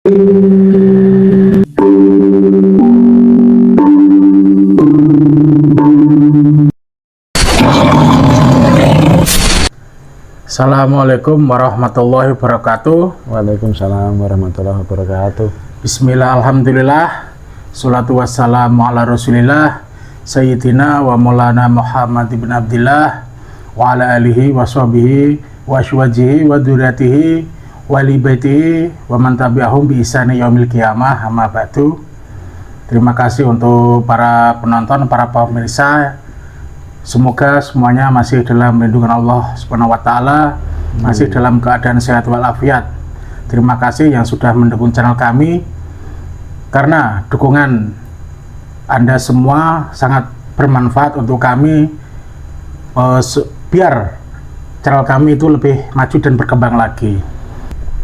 Assalamualaikum warahmatullahi wabarakatuh. Waalaikumsalam warahmatullahi wabarakatuh. Bismillah, alhamdulillah, salatu wassalamu ala rasulillah Sayyidina wa maulana Muhammad ibn Abdillah wa ala alihi wa sahbihi wa aswajihi wa dzurriyyatihi wa li baitihi wa man tabi'ahum bi ihsani yaumil qiyamah, amma ba'du. Terima kasih untuk para penonton, para pemirsa. Semoga semuanya masih dalam lindungan Allah Subhanahu wa taala, masih dalam keadaan sehat walafiat. Terima kasih yang sudah mendukung channel kami, karena dukungan Anda semua sangat bermanfaat untuk kami, biar channel kami itu lebih maju dan berkembang lagi.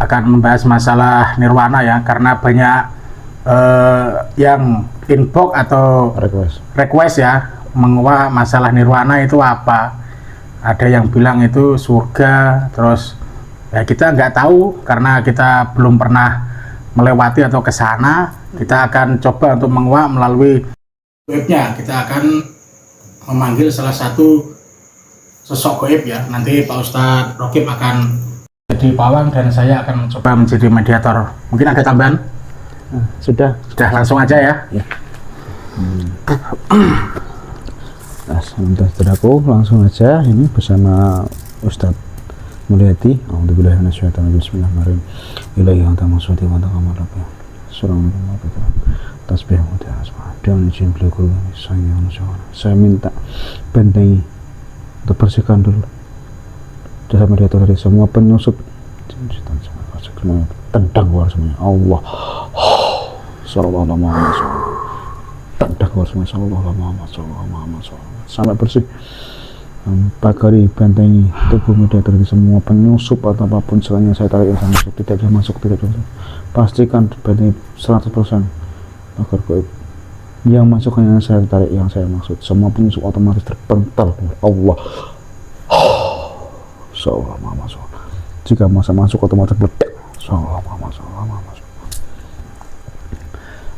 Akan membahas masalah nirwana ya, karena banyak yang inbox atau request ya, menguak masalah nirwana itu apa. Ada yang bilang itu surga, terus ya kita nggak tahu karena kita belum pernah melewati atau ke sana. Kita akan coba untuk menguak melalui webnya. Kita akan memanggil salah satu sosok gaib ya. Nanti Pak Ustadz Rokim akan jadi pawang dan saya akan mencoba menjadi mediator. Mungkin ada tambahan? Sudah Langsung aja ya. Nah, saudaraku, langsung aja ini bersama Ustadz Mulyadi. Alhamdulillah, bismillahirrahmanirrahim. Ilahi anta masudi wa anta qamarabbi. Assalamualaikum. Tasbih mudah asma. Dan izin beliau guru saya minta bentengi untuk bersihkan dulu jasa mediator dari semua penyusup, tendang keluar semuanya. Allah sallallahu alaihi wasallam, tendang keluar semuanya. Sallallahu alaihi wasallam sampai bersih. Pagari bentengi tubuh mediator dari semua penyusup atau apapun selainnya saya tarik yang saya masuk, tidak bisa masuk, tidak bisa. Pastikan bentengi 100% agar gaib yang masuk hanya saya tarik yang saya maksud. Semua penyusup otomatis terpental. Allah sallallahu alaihi wasallam. Jika masa masuk otomatis meledak. Sallallahu alaihi wasallam.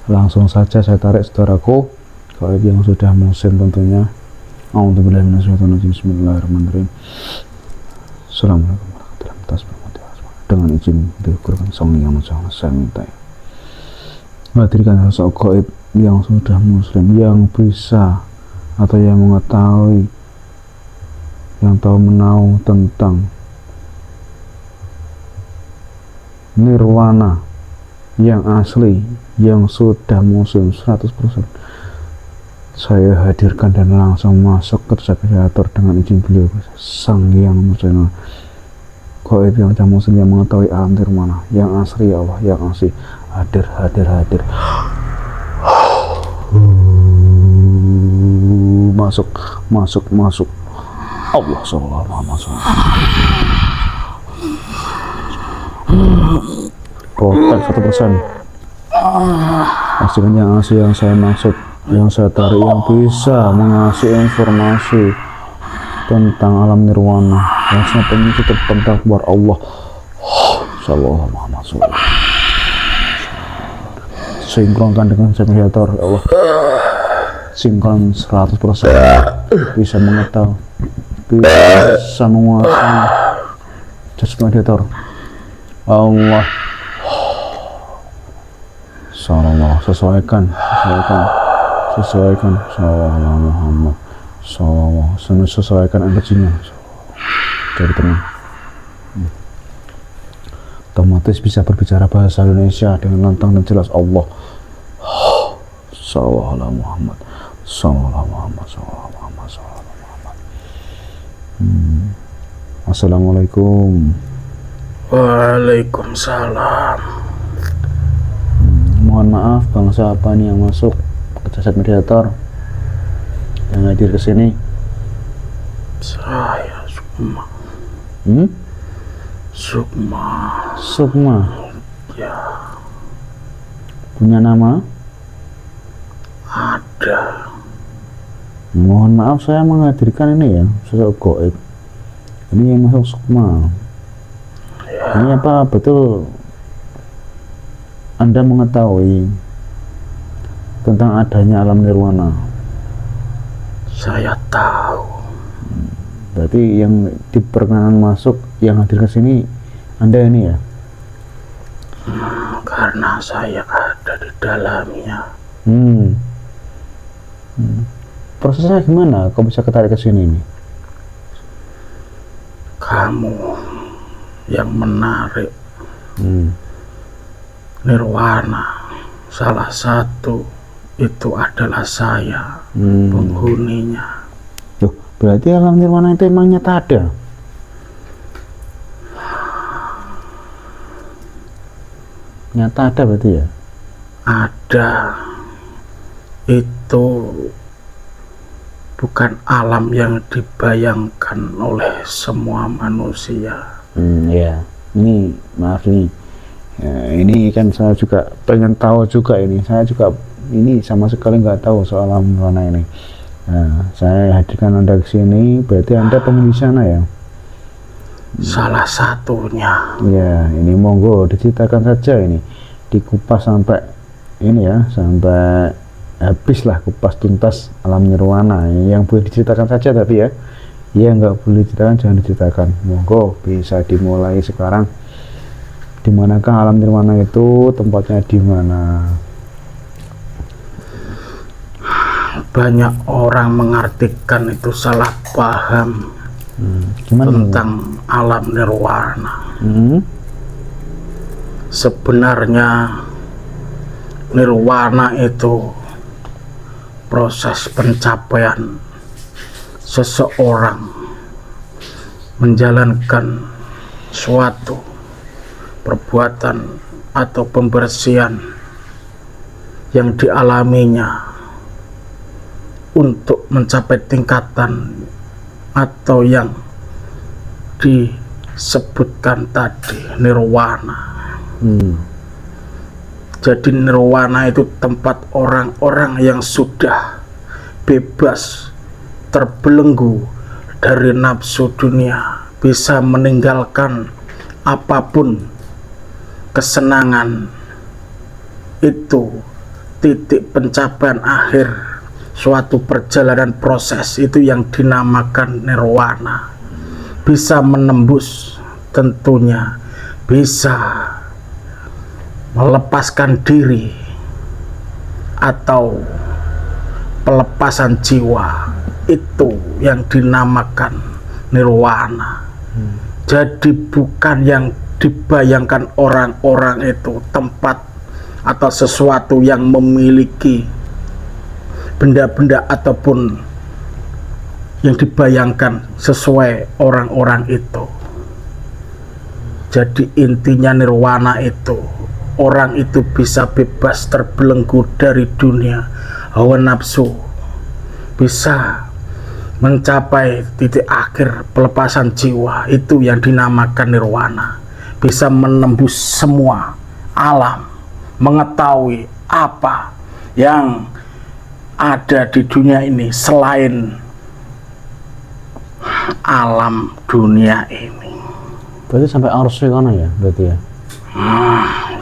Langsung saja saya tarik saudaraku, gaib yang sudah musim tentunya. A'udzubillahi minasyaitonirrajim. Bismillahirrahmanirrahim. Assalamualaikum warahmatullahi wabarakatuh. Dengan izin dikurangkan sang yang maha, saya minta hadirkan sosok gaib yang sudah muslim, yang bisa atau yang mengetahui, yang tahu menau tentang nirwana yang asli, yang sudah muslim 100%. Saya hadirkan dan langsung masuk ke jasa mediator dengan izin beliau, sang yang muslim, gaib yang sudah muslim, yang mengetahui alam nirwana yang asli. Allah yang asli, hadir. Masuk. Allah sallallahu alaihi wasallam. Total 100%. Pastikan yang asli yang saya maksud, yang saya tarik, yang bisa mengasih informasi tentang alam nirwana yang sampai itu terpental keluar. Allah sallallahu alaihi wasallam. Sinkronkan dengan jasa mediator. Allah sinkron 100%, bisa mengetahui, bisa menguasai jasa mediator. Allah sallallahu, sesuaikan sallallahu Muhammad sallallahu, sesuaikan energinya dari tenang. Otomatis bisa berbicara bahasa Indonesia dengan lantang dan jelas. Allah sallallahu Muhammad sallallahu Muhammad sallallahu Muhammad sallallahu Muhammad. Assalamualaikum. Waalaikumsalam. Mohon maaf, bangsa apa nih yang masuk ke jasa mediator, yang hadir ke sini? Saya Sukma. Sukma. Ya. Punya nama? Ada. Mohon maaf, saya menghadirkan ini ya, sosok gaib. Ini yang masuk Sukma. Ya. Ini apa betul Anda mengetahui tentang adanya alam nirwana? Saya tahu. Berarti yang diperkenan masuk, yang hadir ke sini Anda ini ya? Karena saya ada di dalamnya. Prosesnya gimana? Kok bisa ketarik ke sini nih? Kamu yang menarik. Nirwana salah satu itu adalah saya, penghuninya. Loh, berarti alam nirwana itu emang nyata ada? Nyata ada berarti ya? Ada. Itu bukan alam yang dibayangkan oleh semua manusia. Ya, ini maaf nih. Ya, ini kan saya juga pengen tahu juga ini. Saya juga ini sama sekali nggak tahu soal alam nirwana ini. Nah, saya hadirkan Anda ke sini, berarti Anda penghuni sana ya? Salah satunya. Ya, ini monggo diceritakan saja ini, dikupas sampai ini ya, sampai habis lah, kupas tuntas alam nirwana. Yang boleh diceritakan saja tapi ya, ya nggak boleh diceritakan jangan diceritakan. Monggo bisa dimulai sekarang. Di manakah alam nirwana itu, tempatnya di mana? Banyak orang mengartikan itu salah paham tentang alam nirwana. Sebenarnya nirwana itu proses pencapaian seseorang menjalankan suatu perbuatan atau pembersihan yang dialaminya untuk mencapai tingkatan atau yang disebutkan tadi nirwana. Jadi nirwana itu tempat orang-orang yang sudah bebas terbelenggu dari nafsu dunia, bisa meninggalkan apapun kesenangan. Itu titik pencapaian akhir suatu perjalanan proses, itu yang dinamakan nirwana. Bisa menembus, tentunya bisa melepaskan diri atau pelepasan jiwa, itu yang dinamakan nirwana. Jadi bukan yang dibayangkan orang-orang itu tempat atau sesuatu yang memiliki benda-benda ataupun yang dibayangkan sesuai orang-orang itu. Jadi intinya nirwana itu, orang itu bisa bebas terbelenggu dari dunia hawa nafsu, bisa mencapai titik akhir pelepasan jiwa, itu yang dinamakan nirwana. Bisa menembus semua alam, mengetahui apa yang ada di dunia ini selain alam dunia ini. Berarti sampai arsy kana ya berarti ya?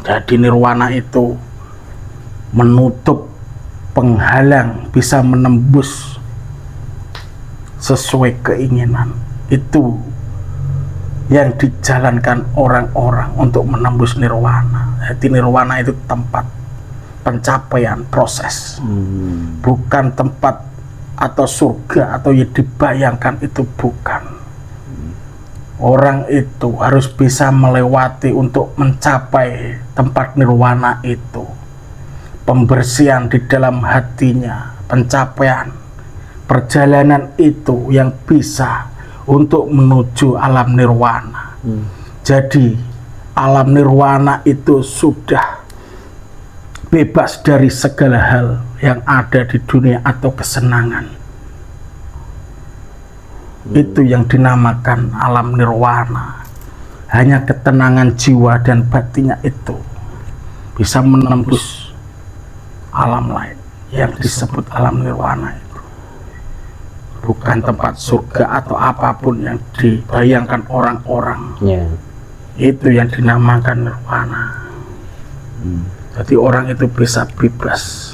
Jadi nirwana itu menutup, penghalang, bisa menembus sesuai keinginan. Itu yang dijalankan orang-orang untuk menembus nirwana. Jadi nirwana itu tempat pencapaian proses, bukan tempat atau surga atau yang dibayangkan, itu bukan. Orang itu harus bisa melewati untuk mencapai tempat nirwana itu. Pembersihan di dalam hatinya, pencapaian perjalanan itu yang bisa untuk menuju alam nirwana. Jadi alam nirwana itu sudah bebas dari segala hal yang ada di dunia atau kesenangan. Itu yang dinamakan alam nirwana. Hanya ketenangan jiwa dan batinnya itu bisa menembus alam lain yang disebut alam nirwana itu. Bukan tempat surga atau apapun yang dibayangkan orang-orang. Itu yang dinamakan nirwana. Jadi orang itu bisa bebas,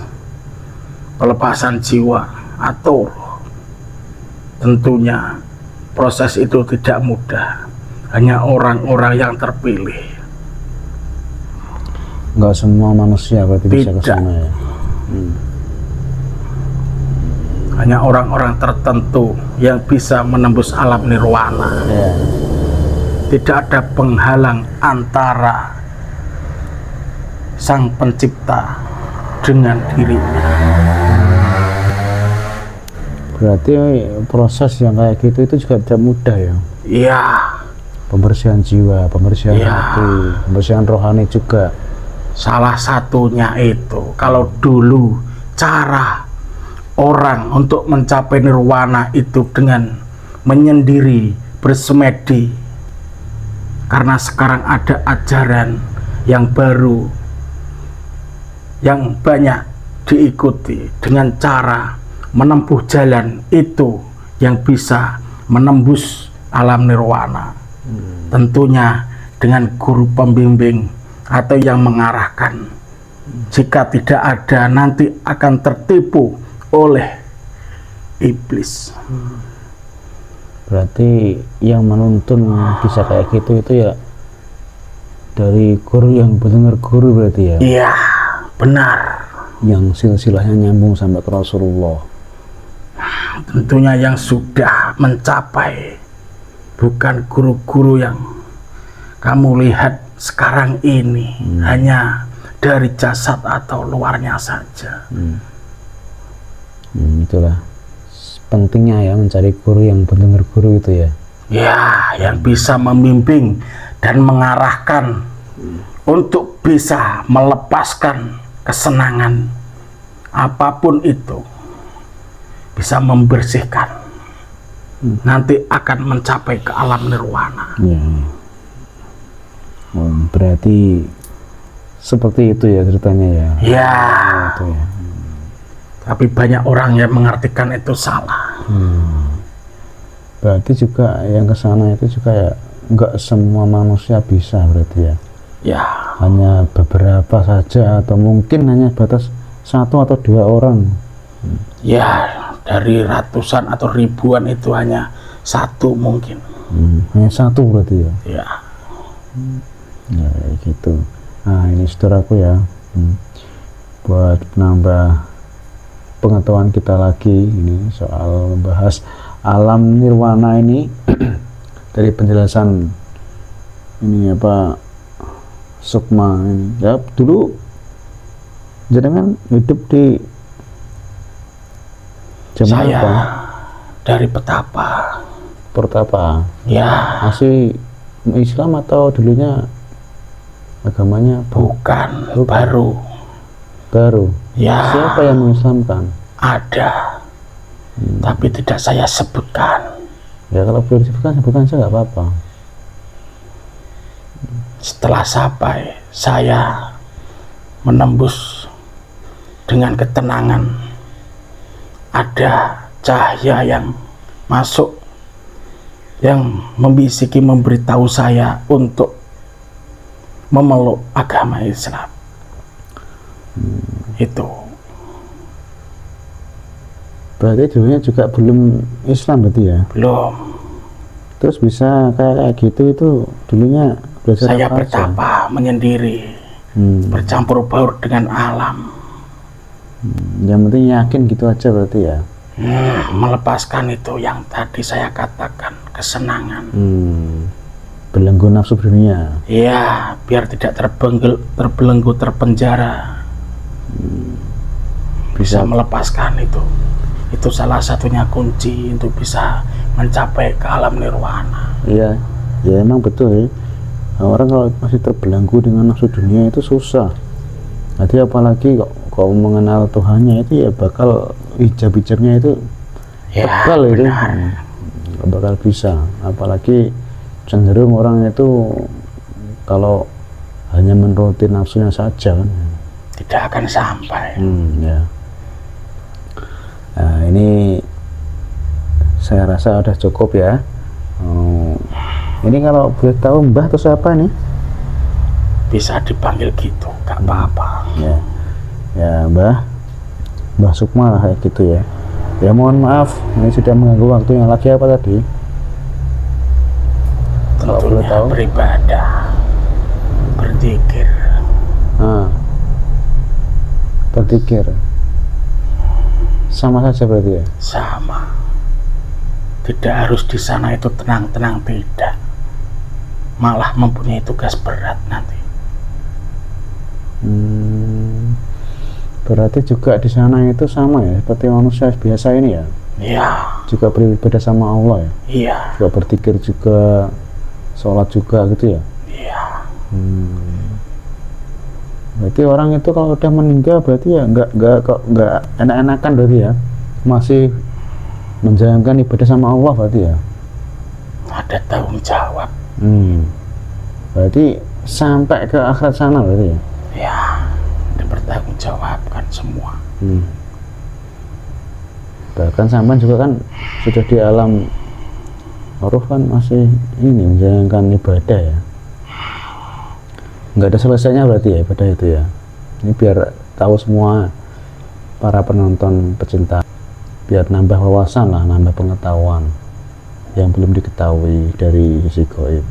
pelepasan jiwa, atau tentunya proses itu tidak mudah, hanya orang-orang yang terpilih. Nggak semua manusia berarti bisa ke Tidak. sana ya. Hanya orang-orang tertentu yang bisa menembus alam nirwana. Ya. Tidak ada penghalang antara Sang Pencipta dengan dirinya. Berarti proses yang kayak gitu itu juga tidak mudah ya. Iya, Pembersihan jiwa, pembersihan Ya. hati, pembersihan rohani juga. salah satunya itu, kalau dulu cara orang untuk mencapai nirwana itu dengan menyendiri, bersemedi. Karena sekarang ada ajaran yang baru yang banyak diikuti dengan cara menempuh jalan itu yang bisa menembus alam nirwana. Tentunya dengan guru pembimbing atau yang mengarahkan. Jika tidak ada, nanti akan tertipu oleh iblis. Berarti yang menuntun bisa kayak gitu itu ya dari guru yang benar guru berarti ya. Iya, benar. Yang silsilahnya nyambung sampai ke Rasulullah. Tentunya yang sudah mencapai, bukan guru-guru yang kamu lihat sekarang ini, hanya dari jasad atau luarnya saja. Itulah pentingnya ya mencari guru yang benar guru itu ya. Ya, yang bisa membimbing dan mengarahkan untuk bisa melepaskan kesenangan apapun itu, bisa membersihkan, nanti akan mencapai ke alam nirwana. Ya. Oh, berarti seperti itu ya ceritanya ya. Ya, Itu ya. tapi banyak orang yang mengartikan itu salah. Berarti juga yang ke sana itu juga ya nggak semua manusia bisa berarti ya. Ya, Hanya beberapa saja atau mungkin hanya batas 1 atau 2 orang. ya, dari ratusan atau ribuan itu hanya satu mungkin. Hanya 1 berarti ya. Ya, Ya kayak gitu. Nah ini saudaraku ya, buat menambah pengetahuan kita lagi ini soal membahas alam nirwana ini dari penjelasan ini apa Sukma ini ya. Dulu jenengan hidup di zaman saya apa? dari Petapa. Pertapa. Ya, Masih Islam atau dulunya agamanya bukan, Bukan. baru. baru? Ya, Siapa yang mengislamkan? ada, tapi tidak saya sebutkan. Ya kalau boleh sebutkan saja nggak apa-apa. Setelah sampai, saya menembus dengan ketenangan. Ada cahaya yang masuk, yang membisiki, memberitahu saya untuk memeluk agama Islam. Itu Berarti dulunya juga belum Islam berarti ya. belum. Terus bisa kayak gitu itu dulunya belajar Saya apa aja? bertapa menyendiri, bercampur baur dengan alam, Yang penting yakin gitu aja berarti ya. melepaskan itu yang tadi saya katakan, kesenangan. Belenggu nafsu dunia. Ya, biar tidak terbelenggu, terpenjara. Bisa melepaskan itu. Itu salah satunya kunci untuk bisa mencapai ke alam nirwana. Iya, ya emang betul ya. Orang kalau masih terbelenggu dengan nafsu dunia itu susah. Nanti apalagi kok mengenal Tuhannya itu ya bakal hijab-hijabnya itu Ya, tebal itu. benar. Nggak bakal bisa. Apalagi cenderung orang itu kalau hanya menuruti nafsunya saja kan. Tidak akan sampai. Ya. Nah ini saya rasa udah cukup ya. Ini kalau boleh tahu Mbah atau siapa nih? bisa dipanggil gitu, gak apa-apa. Ya Mbah Sukma lah kayak gitu ya. Ya mohon maaf, ini sudah mengganggu waktunya. Lagi apa tadi? Kalau boleh Tentunya tahu. beribadah, berzikir. Berzikir. Sama saja berarti ya? Sama. Tidak harus di sana itu tenang-tenang, tidak. Malah mempunyai tugas berat nanti. Berarti juga di sana itu sama ya, seperti manusia biasa ini ya? Iya. Juga beribadah sama Allah ya? Iya. Juga berzikir juga, sholat juga gitu ya? Iya. Berarti orang itu kalau udah meninggal berarti ya nggak enak-enakan berarti ya? Masih menjalankan ibadah sama Allah berarti ya? Ada tanggung jawab. Berarti sampai ke akhirat sana berarti ya? Ya, dipertanggungjawabkan semua. Bahkan sampai juga kan sudah di alam roh kan masih ini menjalankan ibadah ya? Nggak ada selesainya berarti ya ibadah itu ya? Ini biar tahu semua para penonton pecinta, biar nambah wawasan lah, nambah pengetahuan yang belum diketahui dari sisi gaib.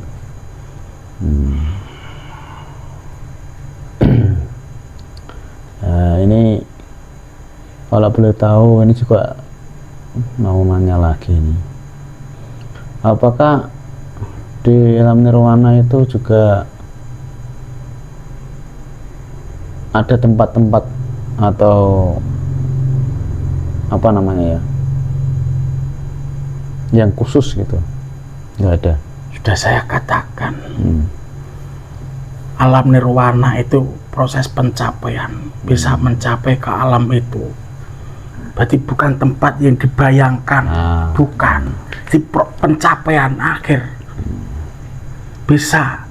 Nah, ini kalau boleh tahu, ini juga mau nanya lagi nih, apakah di alam nirwana itu juga ada tempat-tempat atau apa namanya ya, yang khusus gitu? Nggak ada. Sudah saya katakan, alam nirwana itu proses pencapaian. Bisa mencapai ke alam itu berarti bukan tempat yang dibayangkan, bukan di pencapaian akhir. Bisa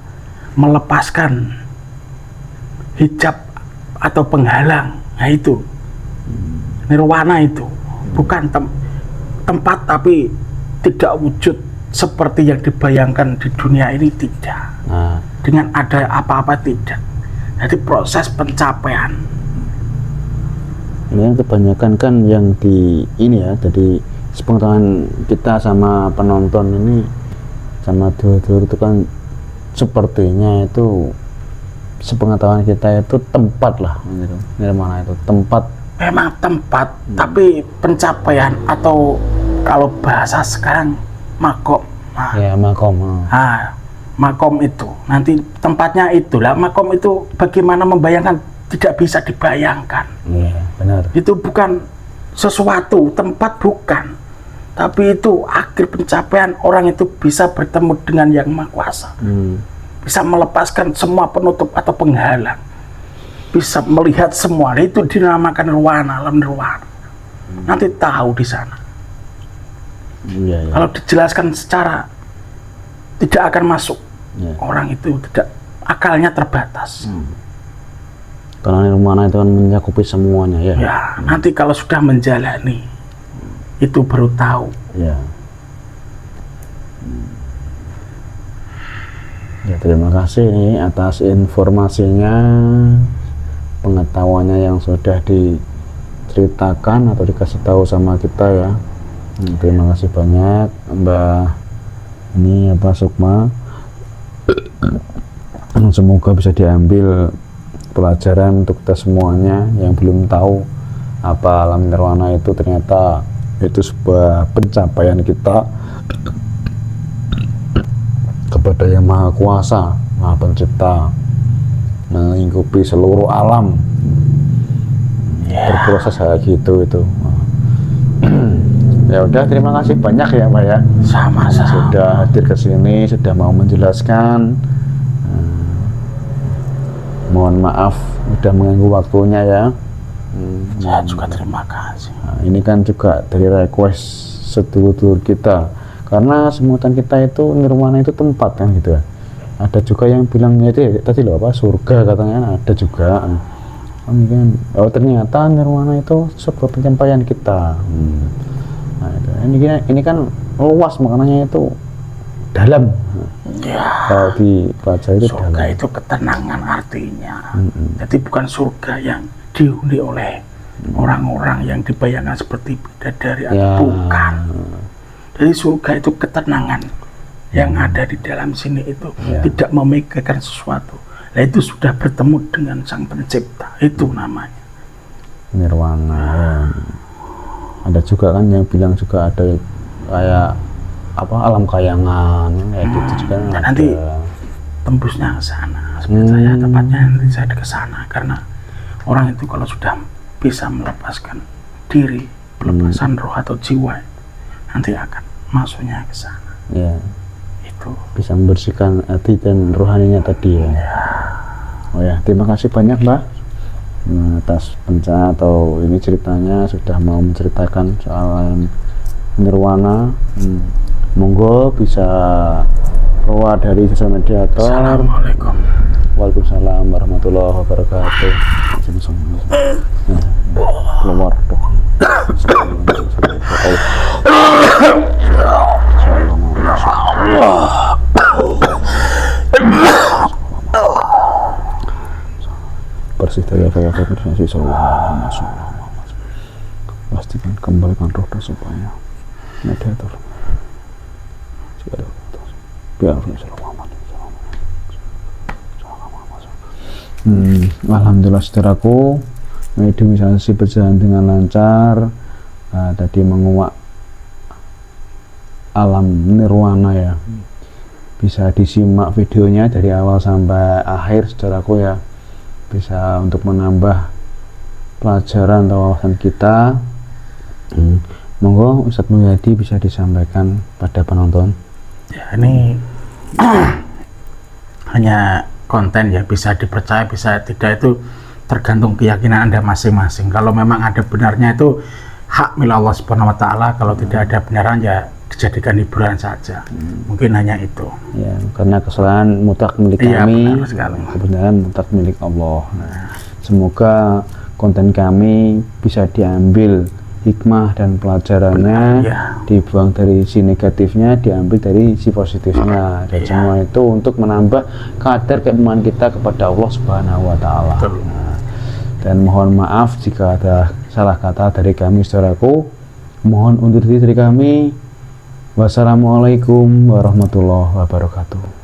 melepaskan hijab atau penghalang. Nah itu nirwana, itu bukan tempat tapi tidak wujud seperti yang dibayangkan di dunia ini, tidak. Dengan ada apa-apa, tidak. Jadi proses pencapaian. Ini yang kebanyakan kan yang di ini ya, jadi sepengetahuan kita sama penonton ini sama dulur-dulur itu kan sepertinya itu sepengetahuan kita itu tempat lah gitu. Nirwana itu tempat. Memang tempat, tapi pencapaian atau kalau bahasa sekarang makom. Ya makom. Makom itu nanti tempatnya itulah. Makom itu bagaimana membayangkan, tidak bisa dibayangkan. Iya benar. Itu bukan sesuatu, tempat bukan, tapi itu akhir pencapaian. Orang itu bisa bertemu dengan Yang Maha Kuasa, bisa melepaskan semua penutup atau penghalang, bisa melihat semua. Itu dinamakan nirwana, alam nirwana. Nanti tahu di sana. Iya. Kalau dijelaskan secara tidak akan masuk. Orang itu tidak, akalnya terbatas. Karena nirwana itu kan mencakupi semuanya ya. Ya, nanti kalau sudah menjalani itu baru tahu. Ya. Ya, terima kasih nih atas informasinya, pengetahuannya yang sudah diceritakan atau dikasih tahu sama kita ya. Terima kasih banyak Mbak ini Mbak Sukma. Semoga bisa diambil pelajaran untuk kita semuanya yang belum tahu apa alam nirwana itu, ternyata itu sebuah pencapaian kita kepada Yang Maha Kuasa, Maha Pencipta, melingkupi seluruh alam. Berproses kayak gitu itu. Ya udah, terima kasih banyak ya Mbak ya. Sama-sama. Sudah hadir ke sini, sudah mau menjelaskan. Mohon maaf udah mengganggu waktunya ya. Saya juga terima kasih. Nah, ini kan juga dari request sedulur-dulur kita, karena semutan kita itu nirwana itu tempat kan gitu ya. Ada juga yang bilangnya itu ya, tadi loh apa, surga katanya, ada juga. Oh ternyata nirwana itu sebuah pencapaian kita. Nah, ini kan luas, maknanya itu dalam. Ya, Kalau dipelajari itu surga dalam. itu ketenangan artinya. Jadi bukan surga yang dihuni oleh orang-orang yang dibayangkan seperti bidadari Ya. atau bukan. Jadi surga itu ketenangan yang ada di dalam sini itu Ya. tidak memikirkan sesuatu. Nah itu sudah bertemu dengan Sang Pencipta, itu namanya Nirwana. Ya. Ada juga kan yang bilang juga ada kayak apa alam kayangan kayak gitu juga. Dan ada. nanti tembusnya ke sana. Sebenarnya saya tepatnya nanti saya ke sana karena orang itu kalau sudah bisa melepaskan diri, pelepasan roh atau jiwa, nanti akan masuknya ke sana. Ya, Itu. bisa membersihkan hati dan rohaninya tadi ya. Oh ya, terima kasih banyak Mbak atas atau ini ceritanya sudah mau menceritakan soal nirwana. Monggo bisa keluar dari sosial mediator. Assalamualaikum. Waalaikumsalam warahmatullahi wabarakatuh. Keluar dong. Bersih dari apa-apa berfungsi sallallahu alaihi wasallam. Pastikan kembalikan roh dan supaya mediator biar alhamdulillah saudaraku, mediumisasi berjalan dengan lancar. Tadi menguak alam nirwana ya, bisa disimak videonya dari awal sampai akhir saudaraku ya, bisa untuk menambah pelajaran atau wawasan kita. Monggo Ustadz Mulyadi bisa disampaikan pada penonton. Ya, ini hanya konten ya, bisa dipercaya bisa tidak itu tergantung keyakinan Anda masing-masing. Kalau memang ada benarnya itu hak milik Allah Subhanahu wa taala, kalau tidak ada benaran ya dijadikan hiburan saja. Mungkin hanya itu. Ya, karena kesalahan mutlak milik Iya, kami, benar sekali. kebenaran mutlak milik Allah. Semoga konten kami bisa diambil hikmah dan pelajarannya, ya. dibuang dari si negatifnya, diambil dari si positifnya, dan semua itu untuk menambah kadar keimanan kita kepada Allah Subhanahu wa taala. Dan mohon maaf jika ada salah kata dari kami saudaraku. Mohon undur diri dari kami. Wassalamualaikum warahmatullahi wabarakatuh.